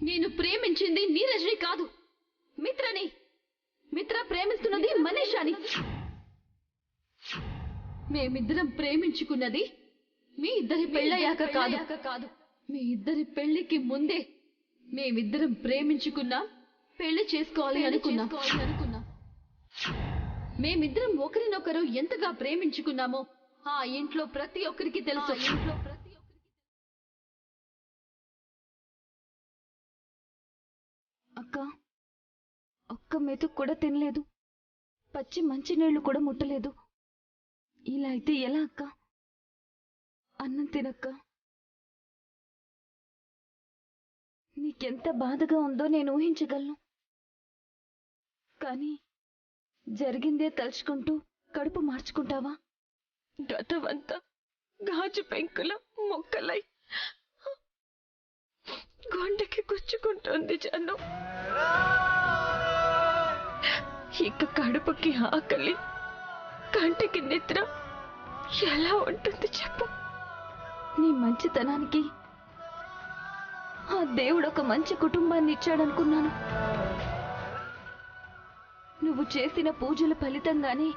నేను ప్రేమించింది నీరజ్ని కాదు, మిత్రని. మిత్ర ప్రేమిస్తున్నది మనీషాని. మేమిద్దరం ప్రేమించుకున్నది మీ ఇద్దరి పెళ్ళయ్యాక కాదు. మీ ఇద్దరి పెళ్లికి ముందే మేమిద్దరం ప్రేమించుకున్నాం, పెళ్లి చేసుకోవాలి అనుకున్నాం. మేమిద్దరం ఒకరినొకరు ఎంతగా ప్రేమించుకున్నామో ఆ ఇంట్లో ప్రతి ఒక్కరికి తెలుసు. అక్క, ఒక్క మెతుకు కూడా తినలేదు, పచ్చి మంచినీళ్లు కూడా ముట్టలేదు. ఇలా అయితే ఎలా అక్క? అన్నం తినక్క. నీకెంత బాధగా ఉందో నేను ఊహించగలను. కానీ జరిగిందే తలుచుకుంటూ కడుపు మార్చుకుంటావా? గతమంతా గాజు పెంకుల మొక్కలై గుండెకి గుచ్చుకుంటుంది జనం. ఇక కడుపుకి ఆకలి, కంటికి నిద్ర ఎలా ఉంటుంది చెప్పు? నీ మంచితనానికి ఆ దేవుడు ఒక మంచి కుటుంబాన్ని ఇచ్చాడనుకున్నాను. నువ్వు చేసిన పూజల ఫలితంగానే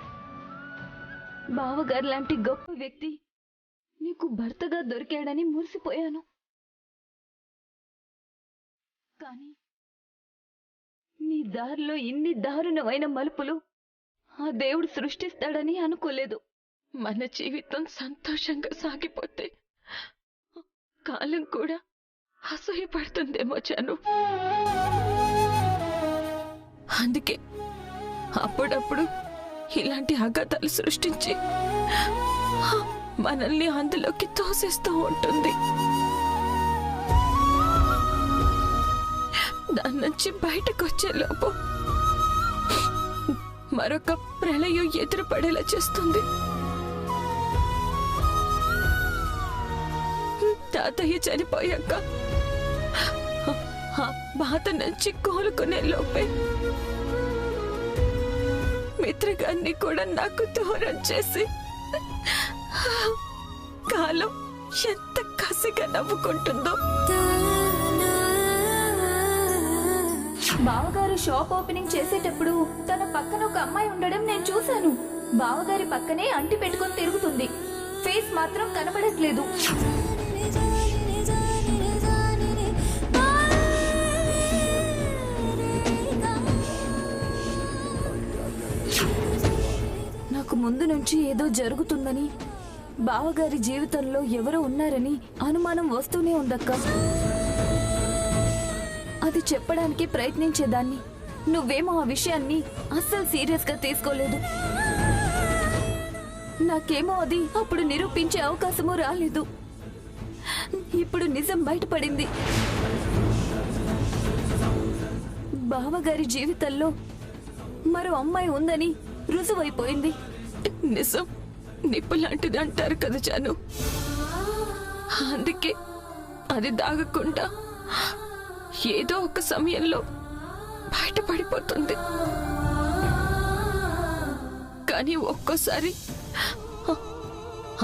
బావగారు లాంటి గొప్ప వ్యక్తి నీకు భర్తగా దొరికాడని మురిసిపోయాను. కానీ నీ దారిలో ఇన్ని దారుణమైన మలుపులు ఆ దేవుడు సృష్టిస్తాడని అనుకోలేదు. మన జీవితం సంతోషంగా సాగిపోతే కాలం కూడా అసూయపడుతుందేమో చాను. అందుకే అప్పుడప్పుడు ఇలాంటి అఘాతాలు సృష్టించి మనల్ని అందులోకి తోసేస్తూ ఉంటుంది. దాని నుంచి బయటకు వచ్చేలోపు మరొక ప్రళయం ఎదురుపడేలా చేస్తుంది. తాతయ్య చనిపోయాక ఆ బాధ నుంచి కోలుకునే లోపే మిత్రగాన్ని కూడా నాకు దూరం చేసి కాలం ఎంత కసిగా నవ్వుకుంటుందో. బావగారు షాప్ ఓపెనింగ్ చేసేటప్పుడు తన పక్కన ఒక అమ్మాయి ఉండడం నేను చూశాను. బావగారి పక్కనే అంటి పెట్టుకొని తిరుగుతుంది, ఫేస్ మాత్రం కనబడట్లేదు. నాకు ముందు నుంచి ఏదో జరుగుతుందని, బావగారి జీవితంలో ఎవరో ఉన్నారని అనుమానం వస్తూనే ఉందక్క. అది చెప్పడానికి ప్రయత్నించేదాన్ని. నువ్వేమో ఆ విషయాన్ని అస్సలు సీరియస్ గా తీసుకోలేదు. నాకేమో అది అప్పుడు నిరూపించే అవకాశము రాలేదు. ఇప్పుడు నిజం బయటపడింది. బావగారి జీవితంలో మరో అమ్మాయి ఉందని రుజువైపోయింది. నిజం నిప్పు లాంటిది అంటారు కదా జాను. అందుకే అది దాగకుండా ఏదో ఒక సమయంలో బయటపడిపోతుంది. కానీ ఒక్కోసారి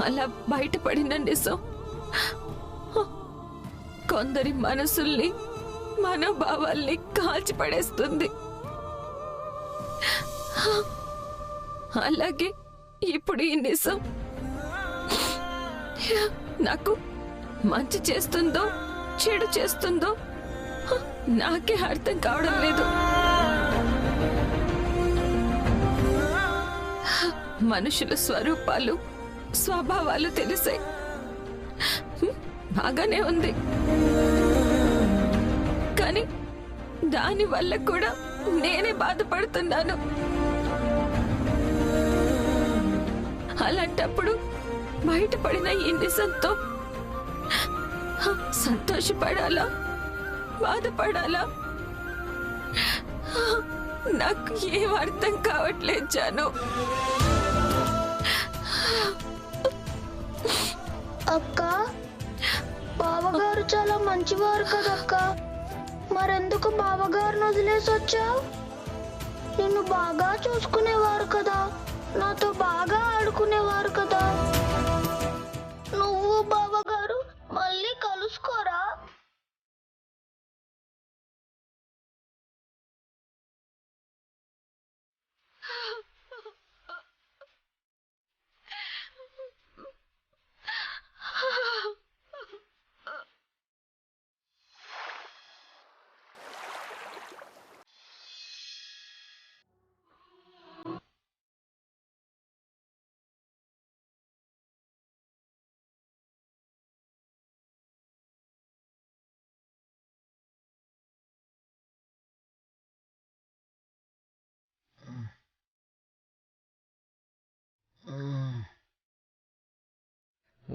అలా బయటపడిన నిజం కొందరి మనసుల్ని, మనోభావాల్ని కాల్చిపడేస్తుంది. అలాగే ఇప్పుడు ఈ నిజం నాకు మంచి చేస్తుందో చెడు చేస్తుందో నాకే అర్థం కావడం లేదు. మనుషుల స్వరూపాలు, స్వభావాలు తెలిసాయి, బాగానే ఉంది. కానీ దాని వల్ల కూడా నేనే బాధపడుతున్నాను. అలాంటప్పుడు బయటపడిన ఈ నిజంతో సంతోషపడాలా, బాధపడాలా, నాకు ఏం అర్థం కావట్లేదు జాను. అక్క, బావగారు చాలా మంచివారు కదక్క. మరెందుకు బావగారిని వదిలేసి వచ్చావు? నిన్ను బాగా చూసుకునేవారు కదా, నాతో బాగా ఆడుకునేవారు కదా. నువ్వు బావగారు మళ్ళీ కలుసుకోరా?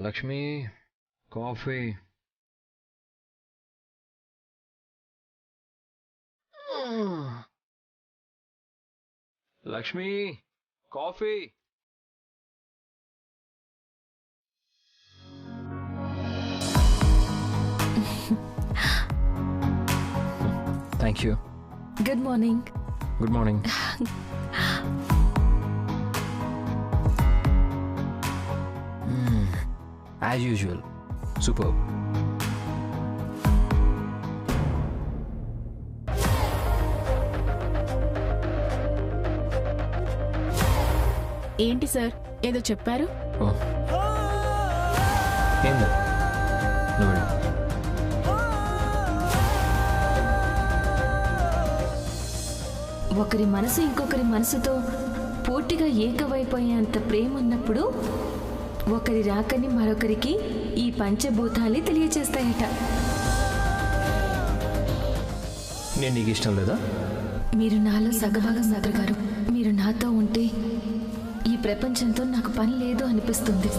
Lakshmi coffee. Lakshmi coffee. Thank you. Good morning. Good morning. As usual super. ఏంటి సార్ ఏదో చెప్పారు? ఏం లేదు, నువ్వు వెళ్ళు. ఒకరి మనసు ఇంకొకరి మనసుతో పూర్తిగా ఏకమైపోయేంత ప్రేమ ఉన్నప్పుడు ఒకరి రాకని మరొకరికి ఈ పంచభూతాలే తెలియచేస్తాయట. నేను నీకు ఇష్టం లేదా? మీరు నాలో సగభాగం గారు. మీరు నాతో ఉంటే ఈ ప్రపంచంతో నాకు పని లేదు అనిపిస్తుంది.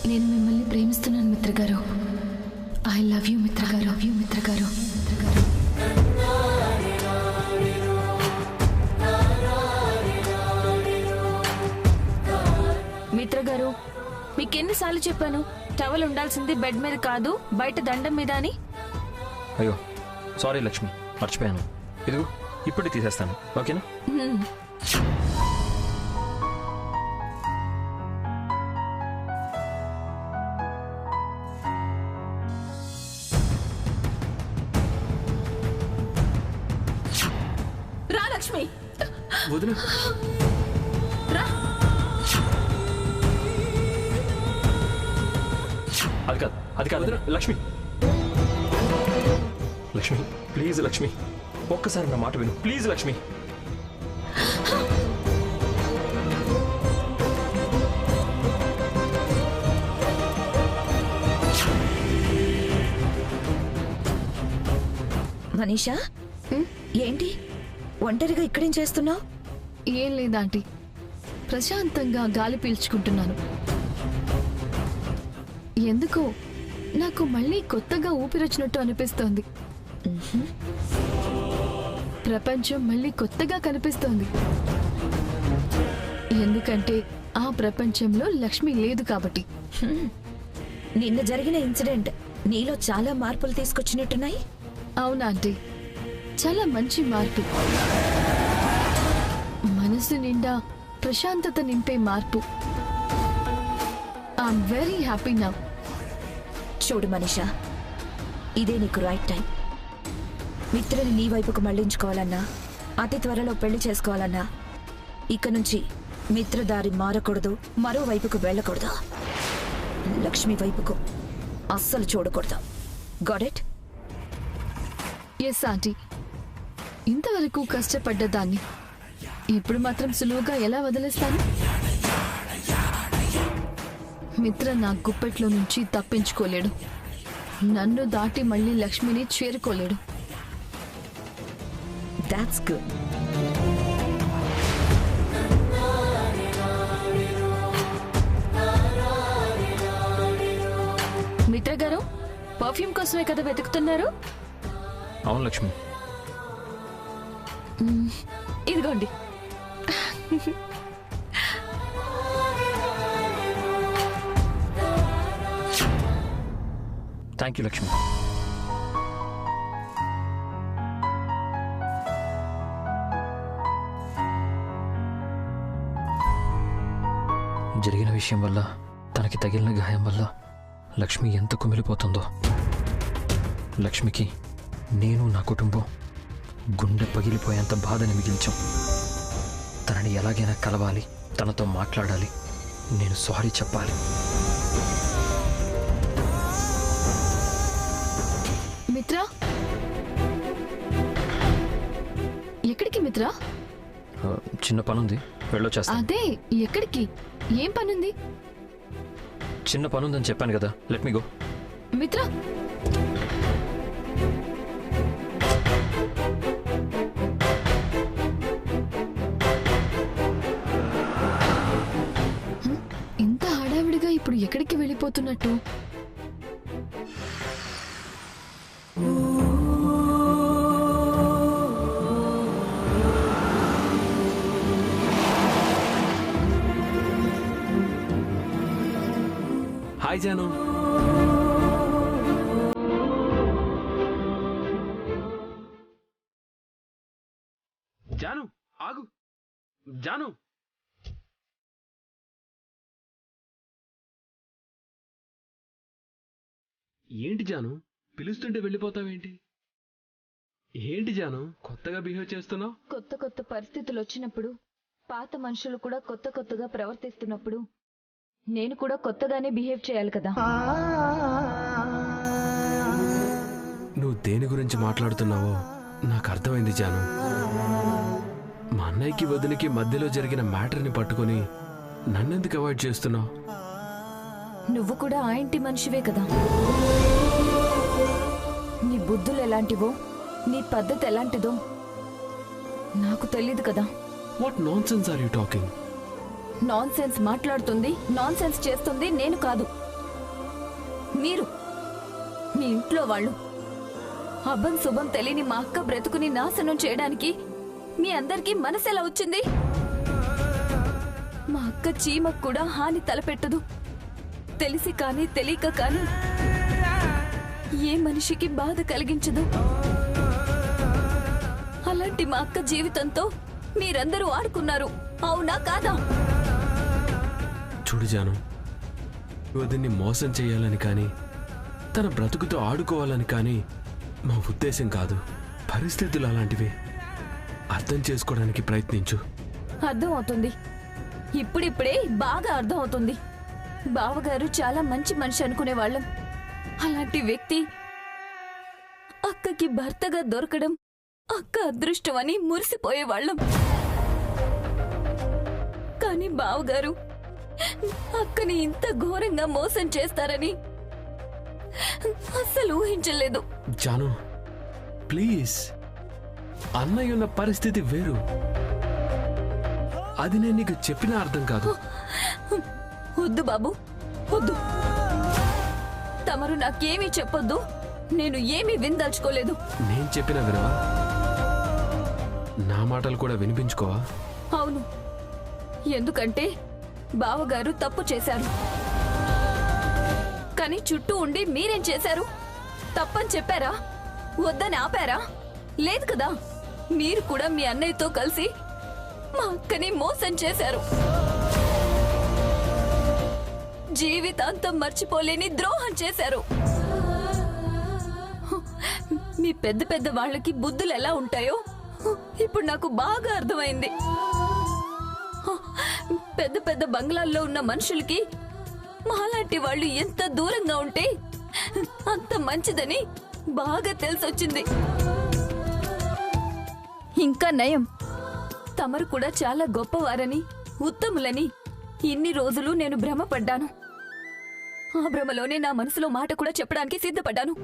నేను మిమ్మల్ని ప్రేమిస్తున్నాను మిత్ర గారు. ఐ లవ్ యూ మిత్ర గారు. లవ్ యూ మిత్ర గారు. మిత్ర గారు, మీకెన్నిసార్లు చెప్పాను టవల్ ఉండాల్సింది బెడ్ మీద కాదు బయట దండం మీద అని? అయ్యో సారీ లక్ష్మి, మర్చిపోయాను. ఇదిగో ఇప్పుడే తీసేస్తాను, ఓకేనా? రా లక్ష్మి, వదిలే. రా. అది కాదు లక్ష్మి. లక్ష్మి ప్లీజ్ లక్ష్మి, ఒక్కసారి నా మాట విను ప్లీజ్ లక్ష్మి. మనీషా, ఏంటి ఒంటరిగా ఇక్కడేం చేస్తున్నావు? ఏం లేదాంటీ, ప్రశాంతంగా గాలి పీల్చుకుంటున్నాను. ఎందుకో నాకు మళ్ళీ కొత్తగా ఊపిరొచ్చినట్టు అనిపిస్తోంది. ప్రపంచం మళ్ళీ కొత్తగా కనిపిస్తోంది. ఎందుకంటే ఆ ప్రపంచంలో లక్ష్మి లేదు కాబట్టి. నిన్న జరిగిన ఇన్సిడెంట్ నీలో చాలా మార్పులు తీసుకొచ్చినట్టున్నాయి. అవునా ఆంటీ, చాలా మంచి మార్పు. మనసు నిండా ప్రశాంతత నింపే మార్పు. I'm very happy now. చూడు మనీషా, ఇదే నీకు రైట్ టైం. మిత్రుని నీ వైపుకు మళ్లించుకోవాలన్నా, అతి త్వరలో పెళ్లి చేసుకోవాలన్నా ఇక నుంచి మిత్రదారి మారకూడదు, మరో వైపుకు వెళ్ళకూడదు. లక్ష్మి వైపుకు అస్సలు చూడకూడదు. Got it? ఎస్ ఆంటీ, ఇంతవరకు కష్టపడ్డ దాన్ని ఇప్పుడు మాత్రం సులువుగా ఎలా వదిలేస్తాను? మిత్ర నా గుప్పెట్లో నుంచి తప్పించుకోలేడు. నన్ను దాటి మళ్ళీ లక్ష్మిని చేరుకోలేడు. That's good. మిత్ర గారు, పర్ఫ్యూమ్ కోసమే కదా వెతుకుతున్నారు? అవును లక్ష్మి. ఇదిగోండి. Thank you Lakshmi. జరిగిన విషయం వల్ల, తనకి తగిలిన గాయం వల్ల లక్ష్మి ఎంత కుమిలిపోతుందో. లక్ష్మికి నేను, నా కుటుంబం గుండె పగిలిపోయేంత బాధని మిగిల్చాం. తనని ఎలాగైనా కలవాలి, తనతో మాట్లాడాలి, నేను సారీ చెప్పాలి. మిత్ర, ఎక్కడికి మిత్ర? చిన్న పనుంది, వెళ్ళొచ్చేస్తా. అదే ఎక్కడికి? ఏం పనుంది? చిన్న పనుందని చెప్పాను కదా, లెట్ మీ గో. మిత్ర, ఇంత ఇప్పుడు ఎక్కడికి వెళ్ళిపోతున్నట్టు? హాయ్ జాను. జాను ఆగు. జాను, ఏంటి జాను, పిలుస్తుంటే వెళ్ళిపోతావేంటి? ఏంటి జాను కొత్తగా బిహేవ్ చేస్తున్నావు? కొత్త కొత్త పరిస్థితులు వచ్చినప్పుడు, పాత మనుషులు కూడా కొత్త కొత్తగా ప్రవర్తిస్తున్నప్పుడు నేను కూడా కొత్తగానే బిహేవ్ చేయాలి కదా. నువ్వు దేని గురించి మాట్లాడుతున్నావో నాకు అర్థమైంది జాను. మా అన్నయ్యకి వదినకి మధ్యలో జరిగిన మ్యాటర్ని పట్టుకొని నన్నెందుకు అవాయిడ్ చేస్తున్నావు? నువ్వు కూడా ఆ ఇంటి మనిషివే కదా. నీ బుద్ధులు ఎలాంటివో, నీ పద్ధతి ఎలాంటిదో నాకు తెలీదు కదా. What nonsense are you talking? Nonsense మాట్లాడుతుంది, నాన్ సెన్స్ చేస్తుంది నేను కాదు, మీరు, మీ ఇంట్లో వాళ్ళు. అబ్బం శుభం తెలియని మా అక్క బ్రతుకుని నాశనం చేయడానికి మీ అందరికీ మనసు ఎలా వచ్చింది? మా అక్క చీమకు కూడా హాని తలపెట్టదు. తెలిసి కానీ తెలియక కానీ ఏ మనిషికి బాధ కలిగించదు. అలాంటి మా అక్క జీవితంతో మీరందరూ ఆడుకున్నారు, అవునా కాదా? చూడు జాను, వదిన్ని మోసం చేయాలని కానీ తన బ్రతుకుతో ఆడుకోవాలని కానీ మా ఉద్దేశం కాదు. పరిస్థితులు అలాంటివి. అర్థం చేసుకోవడానికి ప్రయత్నించు. అర్థం అవుతుంది, ఇప్పుడిప్పుడే బాగా అర్థం అవుతుంది. బావగారు చాలా మంచి మనిషి అనుకునేవాళ్ళం. అలాంటి వ్యక్తి అక్కకి భర్తగా దొరకడం అక్క అదృష్టం అని మురిసిపోయేవాళ్ళం. కానీ బావగారు అక్కని ఇంత ఘోరంగా మోసం చేస్తారని అస్సలు ఊహించలేదు. జాను ప్లీజ్, అన్నయ్య ఉన్న పరిస్థితి వేరు. అది నేను నీకు చెప్పినా అర్థం కాదు. వద్దు బాబు, వద్దు. తమరు నాకేమీ చెప్పొద్దు, నేను ఏమీ విందల్చుకోలేదు. నేను చెప్పిన వినవా? నా మాటలు కూడా వినిపించుకోవా? అవును, ఎందుకంటే బావగారు తప్పు చేశారు. కానీ చుట్టూ ఉండి మీరేం చేశారు? తప్పని చెప్పారా? వద్దని ఆపారా? లేదు కదా. మీరు కూడా మీ అన్నయ్యతో కలిసి మా అక్కని మోసం చేశారు. జీవితాంతం మర్చిపోలేని ద్రోహం చేశారు. మీ పెద్ద పెద్ద వాళ్ళకి బుద్ధులు ఎలా ఉంటాయో ఇప్పుడు నాకు బాగా అర్థమైంది. పెద్ద పెద్ద బంగ్లాల్లో ఉన్న మనుషులకి మాలాంటి వాళ్ళు ఎంత దూరంగా ఉంటే అంత మంచిదని బాగా తెలిసొచ్చింది. ఇంకా నయం, తమరు కూడా చాలా గొప్పవారని, ఉత్తములని ఇన్ని రోజులు నేను భ్రమపడ్డాను. ఆ భ్రమలోనే నా మనసులో మాట కూడా చెప్పడానికి సిద్ధపడ్డాను.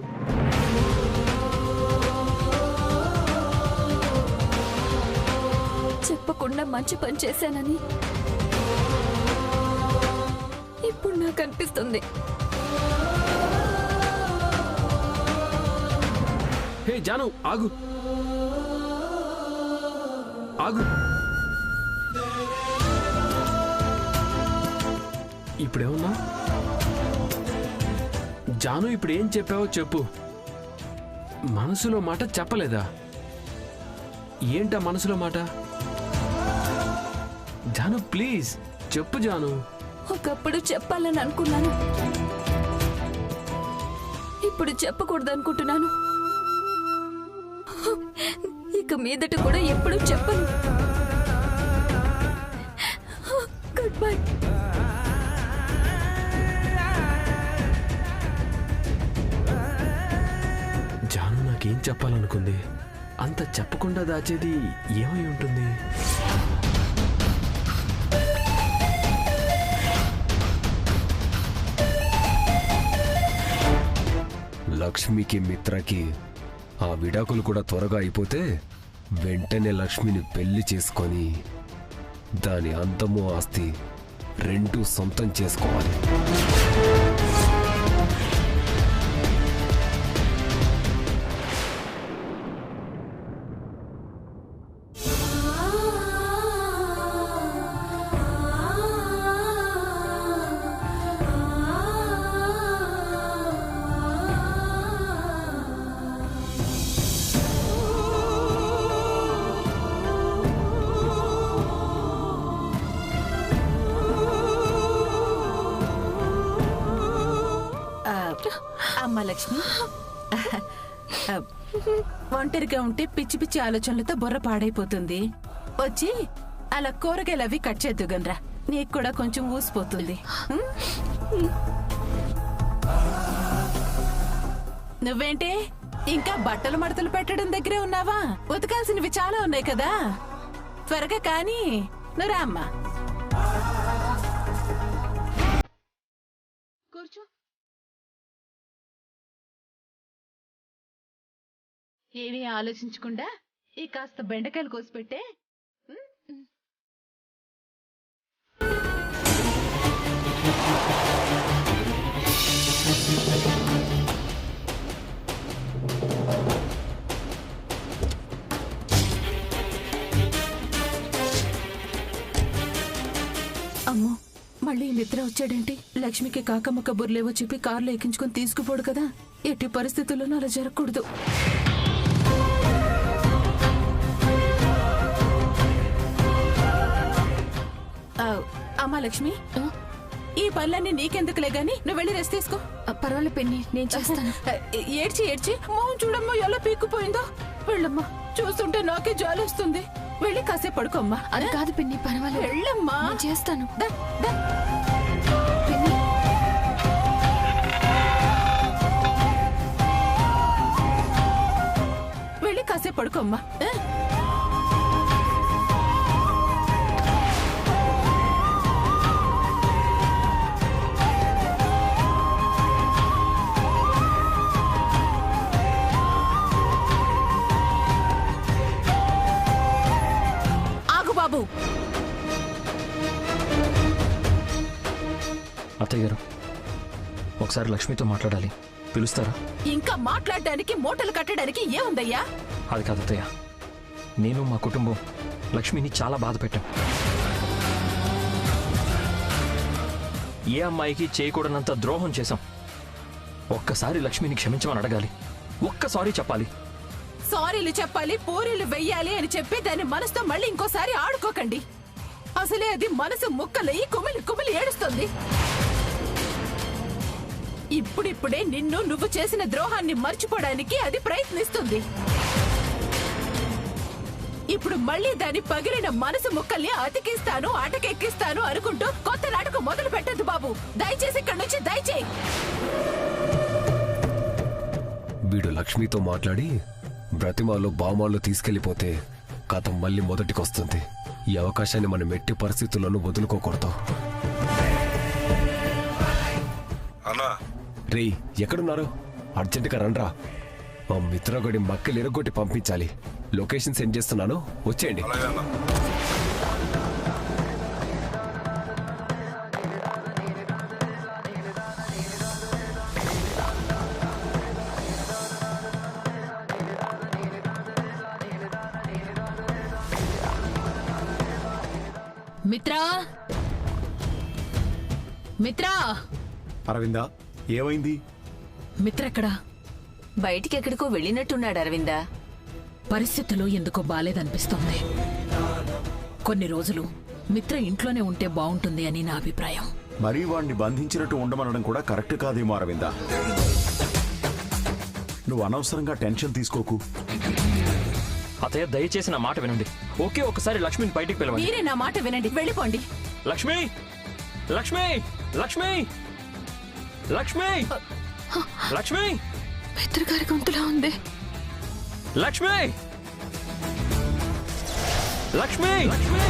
చెప్పకుండా మంచి పని చేశానని ఇప్పుడు నాకు అనిపిస్తుంది. హే జాను ఆగు, ఆగు. ఇప్పుడేమన్నా జాను, ఇప్పుడు ఏం చెప్పావో చెప్పు. మనసులో మాట చెప్పలేదా? ఏంటా మనసులో మాట? జాను ప్లీజ్ చెప్పు జాను. ఒకప్పుడు చెప్పాలని అనుకున్నాను, ఇప్పుడు చెప్పకూడదు అనుకుంటున్నాను. ఇక మీదట కూడా ఎప్పుడూ చెప్పను. Good bye. జాను నాకేం చెప్పాలనుకుంది? అంత చెప్పకుండా దాచేది ఏమై ఉంటుంది? లక్ష్మికి మిత్రకి ఆ విడాకులు కూడా త్వరగా అయిపోతే వెంటనే లక్ష్మిని పెళ్లి చేసుకొని దాని అంతము ఆస్తి రెండూ సొంతం చేసుకోవాలి. అమ్మ లక్ష్మి, ఒంటరిగా ఉంటే పిచ్చి పిచ్చి ఆలోచనలతో బుర్ర పాడైపోతుంది. వచ్చి అలా కూరగాయలు అవి కట్ చేద్దుగనరా, నీకు కూడా కొంచెం ఊసిపోతుంది. నువ్వేంటి ఇంకా బట్టలు మడతలు పెట్టడం దగ్గరే ఉన్నావా? ఉతకాల్సినవి చాలా ఉన్నాయి కదా, త్వరగా కానీ. నువ్వు రా అమ్మా, కూర్చో. ఏమీ ఆలోచించకుండా ఈ కాస్త బెండకాయలు కోసిపెట్టే. అమ్మో, మళ్ళీ మిత్ర వచ్చాడేంటి? లక్ష్మికి కాకమ్మ కబుర్లేవో చెప్పి కారులో ఎక్కించుకొని తీసుకుపోడు కదా. ఎట్టి పరిస్థితుల్లోనూ అలా జరగకూడదు. అమ్మా లక్ష్మి, ఈ పనులన్నీ నీకెందుకులే గాని నువ్వు వెళ్ళి రెస్ట్ తీసుకో. పర్వాలేదు పిన్ని, నేను చేస్తాను. ఏడ్చి ఏడ్చి మొహం చూడమ్మా ఎలా పీక్కుపోయిందో. వెళ్ళమ్మా, చూస్తుంటే నాకే జాలి వస్తుంది. వెళ్ళి కాసేపు పడుకోమ్మా. అది కాదు పిన్ని, పర్వాలేదు, వెళ్ళమ్మా, నేను చేస్తాను. పిన్ని, వెళ్ళి కాసేపు పడుకోమ్మా. అత్తయ్య గారు, ఒకసారి లక్ష్మితో మాట్లాడాలి, పిలుస్తారా? ఇంకా మాట్లాడడానికి మూటలు కట్టడానికి ఏముందయ్యా? అది కాదు అత్తయ్య, నేను మా కుటుంబం లక్ష్మిని చాలా బాధ పెట్టాం. ఏ అమ్మాయికి చేయకూడనంత ద్రోహం చేశాం. ఒక్కసారి లక్ష్మిని క్షమించమని అడగాలి, ఒక్కసారి చెప్పాలి. సారీలు చెప్పాలి, పూరీలు వెయ్యాలి అని చెప్పి దాని మనసుతో మళ్ళీ ఇంకోసారి ఆడుకోకండి. అసలే అది మనసు ముక్కలయ్యి కుమిలి కుమిలి ఏడుస్తుంది. ఇప్పుడిప్పుడే నిన్ను నువ్వు చేసిన ద్రోహాన్ని మర్చిపోవడానికి అది ప్రయత్నిస్తుంది. ఇప్పుడు మళ్ళీ దాని పగిలిన మనసు ముక్కల్ని అతికిస్తాను, అటకెక్కిస్తాను అనుకుంటూ కొత్త నాటకం మొదలు పెట్టద్దు బాబు. దయచేసి ఇక్కడి నుంచి దయచేయి. వీడు లక్ష్మితో మాట్లాడి బ్రతిమాలో బామాల్లో తీసుకెళ్లిపోతే కథ మళ్ళీ మొదటికొస్తుంది. ఈ అవకాశాన్ని మనం ఎట్టి పరిస్థితుల్లోనూ వదులుకోకూడదు. రే, ఎక్కడున్నారు? అర్జెంటుగా రండ్రా. మా మిత్రగడి మక్కలు ఎరగొట్టి పంపించాలి. లొకేషన్ సెండ్ చేస్తున్నాను, వచ్చేయండి. మిత్రా, మిత్రా. అరవిందా, ఏమైంది? మిత్ర ఎక్కడా? బయటికి ఎక్కడికో వెళ్ళినట్టున్నాడు అరవిందా. పరిస్థితులు ఎందుకో బాలేదనిపిస్తోంది. కొన్ని రోజులు మిత్ర ఇంట్లోనే ఉంటే బాగుంటుంది అని నా అభిప్రాయం. మరీ వాణ్ణి బంధించినట్టు ఉండమనడం కూడా కరెక్ట్ కాదేమో అరవిందా. నువ్వు అనవసరంగా టెన్షన్ తీసుకోకు. అతయ్య, దయచేసి నా మాట వినండి. ఓకే, ఒకసారి లక్ష్మిని బయటికి పిలవండి. మీరే నా మాట వినండి, వెళ్ళిపోండి. లక్ష్మి, లక్ష్మి, లక్ష్మి, లక్ష్మి, లక్ష్మి, మిత్ర గారి గొంతులా ఉంది. లక్ష్మి, లక్ష్మి, లక్ష్మి.